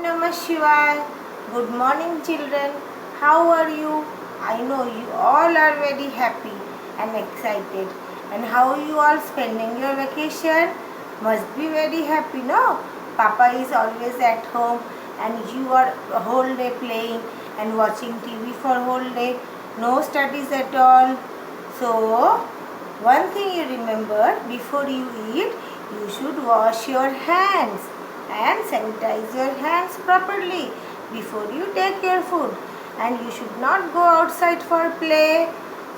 Namah Shivaya. Good morning, children. How are you? I know you all are very happy and excited. And how you all spending your vacation? Must be very happy, no? Papa is always at home and you are whole day playing and watching TV for whole day. No studies at all. So, one thing you remember, before you eat, you should wash your hands and sanitize your hands properly before you take your food. And you should not go outside for play.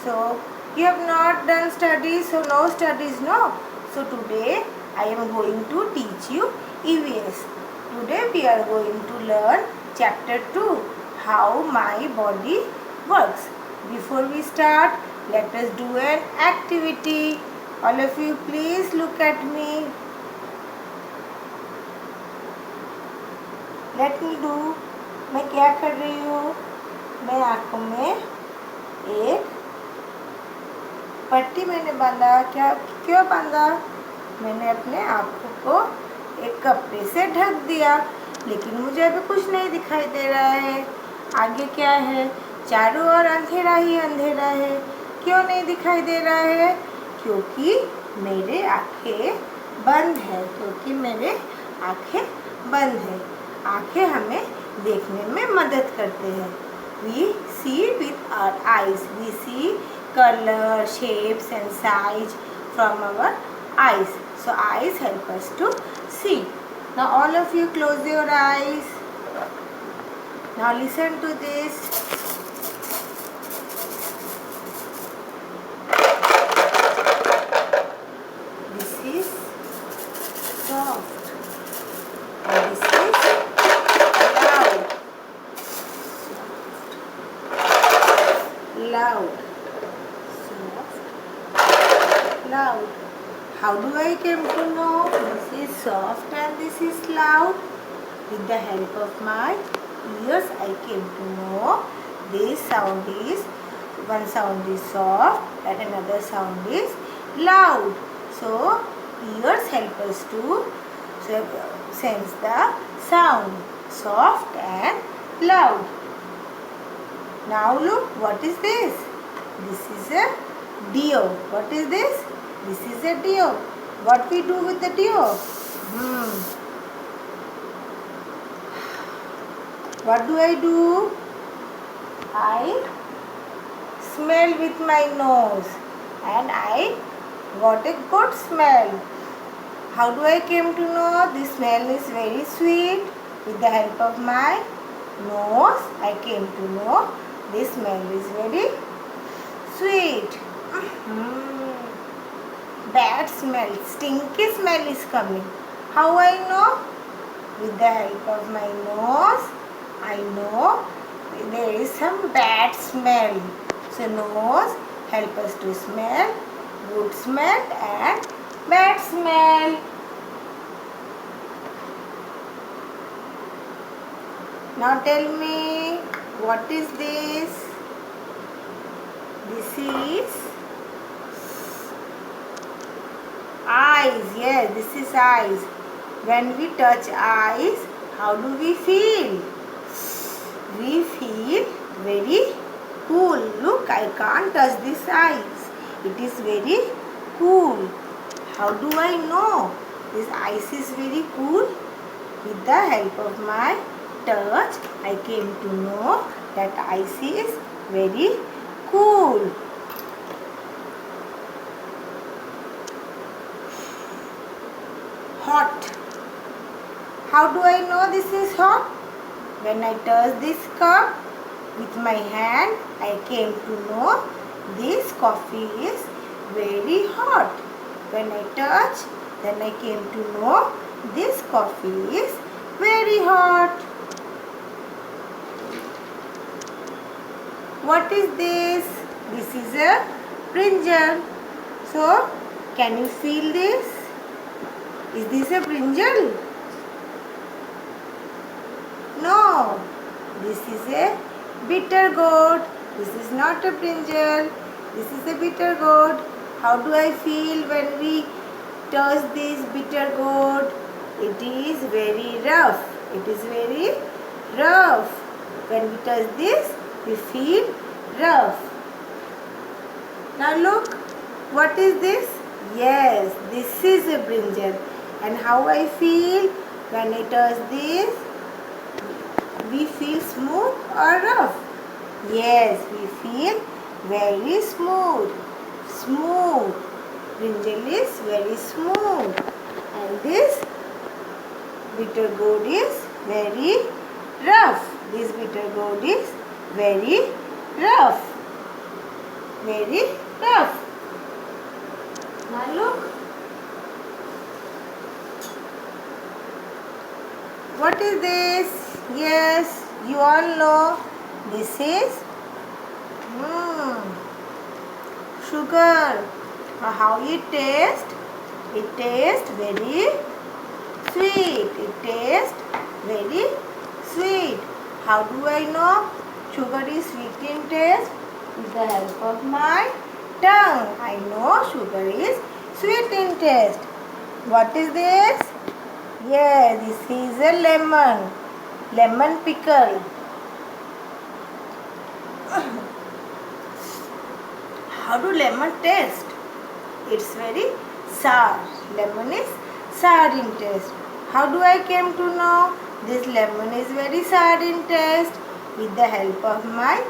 So, you have not done studies, so no studies, no. So, today I am going to teach you EVS. Today we are going to learn chapter 2, how my body works. Before we start, let us do an activity. All of you please look at me. Let me do. मैं क्या कर रही हूँ? मैं आँखों में एक पट्टी मैंने बांधा. क्यों बांधा? मैंने अपने आँखों को एक कपड़े से ढक दिया, लेकिन मुझे अभी कुछ नहीं दिखाई दे रहा है. आगे क्या है? चारों ओर अंधेरा ही अंधेरा है. क्यों नहीं दिखाई दे रहा है? क्योंकि मेरे आँखें बंद है. आँखें हमें देखने में मदद करते हैं. We see with our eyes. We see color, shapes and size from our eyes. So eyes help us to see. Now all of you close your eyes. Now listen to this. This is soft and this is loud. Soft, loud. How do I come to know this is soft and this is loud? With the help of my ears, I came to know this sound is, one sound is soft and another sound is loud. So, ears help us to sense the sound, soft and loud. Now look, what is this? This is a deer. What is this? This is a deer. What we do with the deer? What do? I smell with my nose and I got a good smell. How do I came to know this smell is very sweet? With the help of my nose, I came to know this smell is very sweet. Bad smell, stinky smell is coming. How I know? With the help of my nose, I know there is some bad smell. So nose help us to smell good smell and bad smell. Now tell me, what is this? This is eyes. Yes, this is eyes. When we touch eyes, how do we feel? We feel very cool. Look, I can't touch this eyes. It is very cool. How do I know this ice is very cool? With the help of my touch, I came to know that ice is very cool. Hot. How do I know this is hot? When I touch this cup with my hand, I came to know this coffee is very hot. When I touch, then I came to know this coffee is very hot. What is this? This is a brinjal. So, can you feel this? Is this a brinjal? No. This is a bitter gourd. This is not a brinjal. This is a bitter gourd. How do I feel when we touch this bitter gourd? It is very rough. It is very rough. When we touch this, we feel rough. Now look, what is this? Yes, this is a brinjal. And how I feel when I touch this? We feel smooth or rough? Yes, we feel very smooth. Smooth. Brinjal is very smooth. And this bitter gourd is very rough. This bitter gourd is very rough. Very rough. Now look. What is this? Yes, you all know. This is sugar. How it tastes? It tastes very sweet. It tastes very sweet. How do I know sugar is sweet in taste? With the help of my tongue. I know sugar is sweet in taste. What is this? Yes, this is a lemon. Lemon pickle. How do lemon taste? It's very sour. Lemon is sour in taste. How do I came to know this lemon is very sour in taste? With the help of my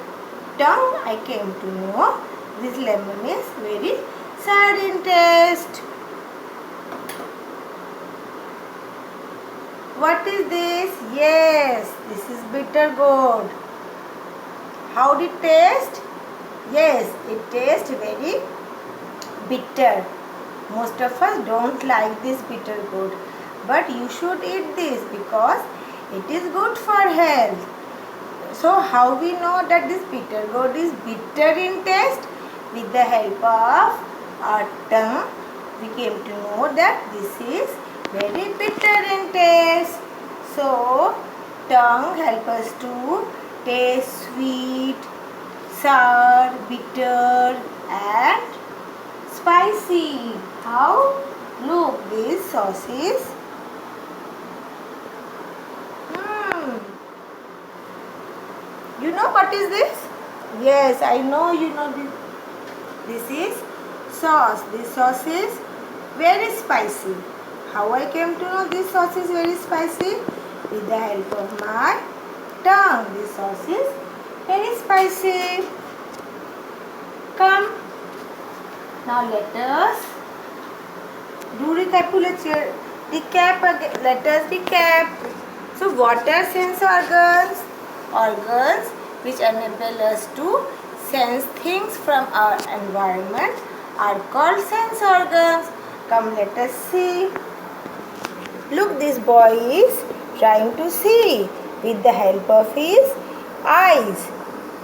tongue, I came to know this lemon is very sour in taste. What is this? Yes, this is bitter gourd. How did it taste? Yes, it tastes very bitter. Most of us don't like this bitter gourd, but you should eat this because it is good for health. So how we know that this bitter gourd is bitter in taste? With the help of our tongue, we came to know that this is very bitter in taste. So tongue help us to taste sweet, sour, bitter and spicy. How? Look, this sauce is You know what is this? Yes, I know you know this. This is sauce. This sauce is very spicy. How I came to know this sauce is very spicy? With the help of my tongue. This sauce is very spicy. Come. Now let us do recapitulation. Recap again. Let us recap. So what are sense organs? Organs which enable us to sense things from our environment are called sense organs. Come, let us see. Look, this boy is trying to see with the help of his eyes,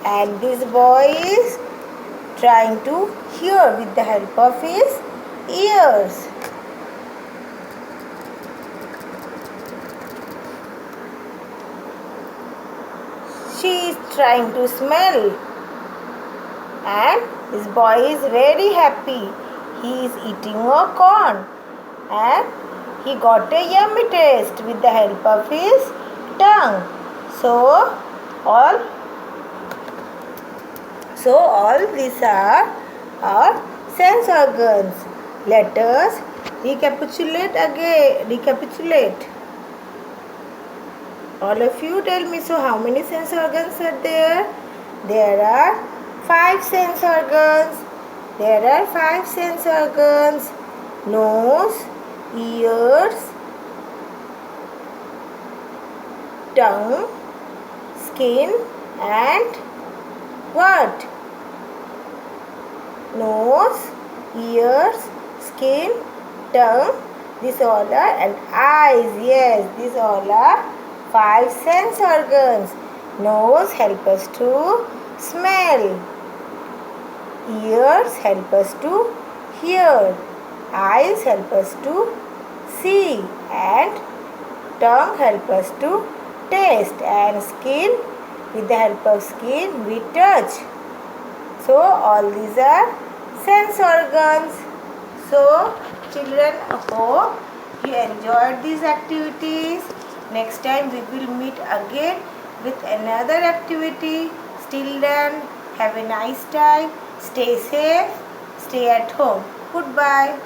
and this boy is trying to hear with the help of his ears. She is trying to smell, and this boy is very happy. He is eating a corn and he got a yummy taste with the help of his tongue. So all these are our sense organs. Let us recapitulate again. All of you tell me, so how many sense organs are there? There are 5 sense organs. Nose, ears, tongue, skin and what? Nose, ears, skin, tongue, these all are, and eyes. Yes, these all are 5 sense organs. Nose help us to smell. Ears help us to hear. Eyes help us to see. And tongue help us to taste. And skin, with the help of skin, we touch. So all these are sense organs. So children, hope you enjoyed these activities. Next time we will meet again with another activity. Till then, have a nice time. Stay safe. Stay at home. Goodbye.